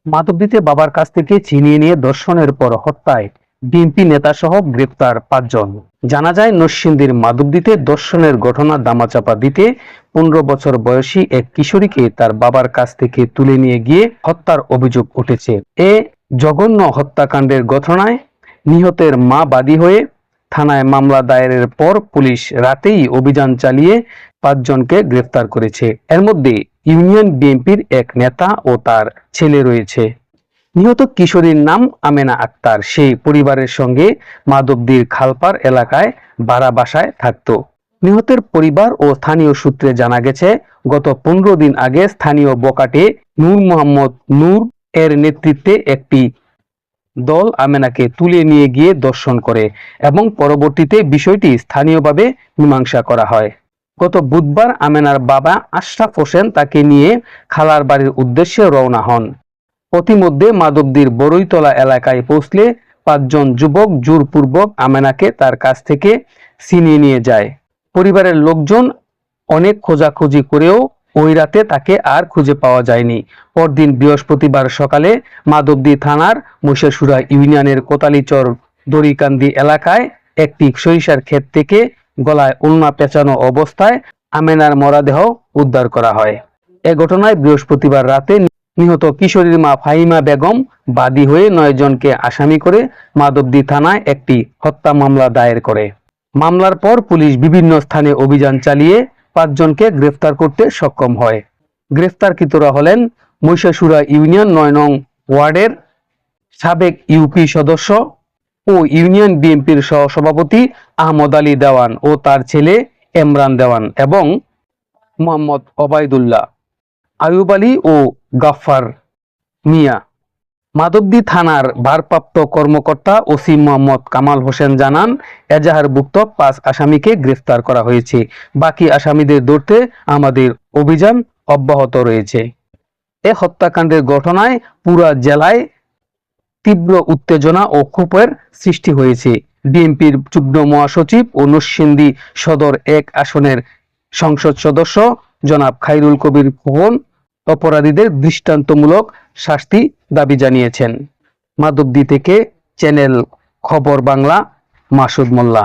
মাধবদীতে বাবার কাছ থেকে ছিনিয়ে নিয়ে ধর্ষণের পর হত্যায় বিএনপি নেতাসহ গ্রেপ্তার ৫ জন। জানা যায়, নরসিংদীর মাধবদীতে ধর্ষণের ঘটনা ধামাচাপা দিতে ১৫ বছর বয়সী এক কিশোরীকে তার বাবার কাছ থেকে তুলে নিয়ে গিয়ে হত্যার অভিযোগ উঠেছে। এ জঘন্য হত্যাকাণ্ডের ঘটনায় নিহতের মা বাদী হয়ে থানায় মামলা দায়েরের পর পুলিশ রাতেই অভিযান চালিয়ে ৫ জনকে গ্রেফতার করেছে। এর মধ্যে ইউনিয়ন বিএনপির এক নেতা ও তার ছেলে রয়েছে। নিহত কিশোরীর নাম আমেনা আক্তার। সেই পরিবারের সঙ্গে মাধবদীর খালপাড় এলাকায় ভাড়া বাসায় থাকত। নিহতের পরিবার ও স্থানীয় সূত্রে জানা গেছে, গত ১৫ দিন আগে স্থানীয় বকাটে নূর মোহাম্মদ নূর এর নেতৃত্বে একটি দল আমেনাকে তুলে নিয়ে গিয়ে ধর্ষণ করে এবং পরবর্তীতে বিষয়টি স্থানীয়ভাবে মীমাংসা করা হয়। গত বুধবার আমেনার বাবা আশরাফ হোসেন তাকে নিয়ে খালার বাড়ির উদ্দেশ্যে রওনা হন। পথিমধ্যে মাধবদীর বড়ইতলা এলাকায় পৌঁছলে ৫ জন যুবক জোরপূর্বক আমেনাকে তার কাছ থেকে ছিনিয়ে নিয়ে যায়। পরিবারের লোকজন অনেক খোঁজাখুঁজি করেও ওই রাতে তাকে আর খুঁজে পাওয়া যায়নি। পরদিন বৃহস্পতিবার সকালে মাধবদী থানার মহিষাসুরা ইউনিয়নের কোতালীচর দড়িকান্দি এলাকায় একটি সরিষার ক্ষেত থেকে গলায় ওড়না পেঁচানো অবস্থায় আমেনার মরদেহ উদ্ধার করা হয়। এ ঘটনায় বৃহস্পতিবার রাতে নিহত কিশোরীর মা ফাহিমা বেগম বাদী হয়ে ৯ জনকে আসামি করে মাধবদী থানায় একটি হত্যা মামলা দায়ের করে। মামলার পর পুলিশ বিভিন্ন স্থানে অভিযান চালিয়ে ৫ জনকে গ্রেফতার করতে সক্ষম হয়। গ্রেফতারকৃতরা হলেন মহিষাসুরা ইউনিয়ন ৯ নং ওয়ার্ডের সাবেক ইউপি সদস্য ও ইউনিয়ন বিএনপির সহসভাপতি আহমদ আলী দেওয়ান ও তার ছেলে এমরান দেওয়ান এবং মোহাম্মদ ওবায়দুল্লাহ, আয়ুব আলী ও গাফফার মিয়া। মাধবদী থানার ভারপ্রাপ্ত কর্মকর্তা ওসি মোহাম্মদ কামাল হোসেন জানান, এজাহারভুক্ত ৫ আসামিকে গ্রেফতার করা হয়েছে। বাকি আসামিদের ধরতে আমাদের অভিযান অব্যাহত রয়েছে। এ হত্যাকাণ্ডের ঘটনায় পুরা জেলায় তীব্র উত্তেজনা ও ক্ষোভের সৃষ্টি হয়েছে। বিএনপির যুগ্ম মহাসচিব ও নরসিংদী সদর ১ আসনের সংসদ সদস্য জনাব খায়রুল কবির খোকন অপরাধীদের দৃষ্টান্তমূলক শাস্তি দাবি জানিয়েছেন। মাধবদী থেকে চ্যানেল খবর বাংলা, মাসুদ মোল্লা।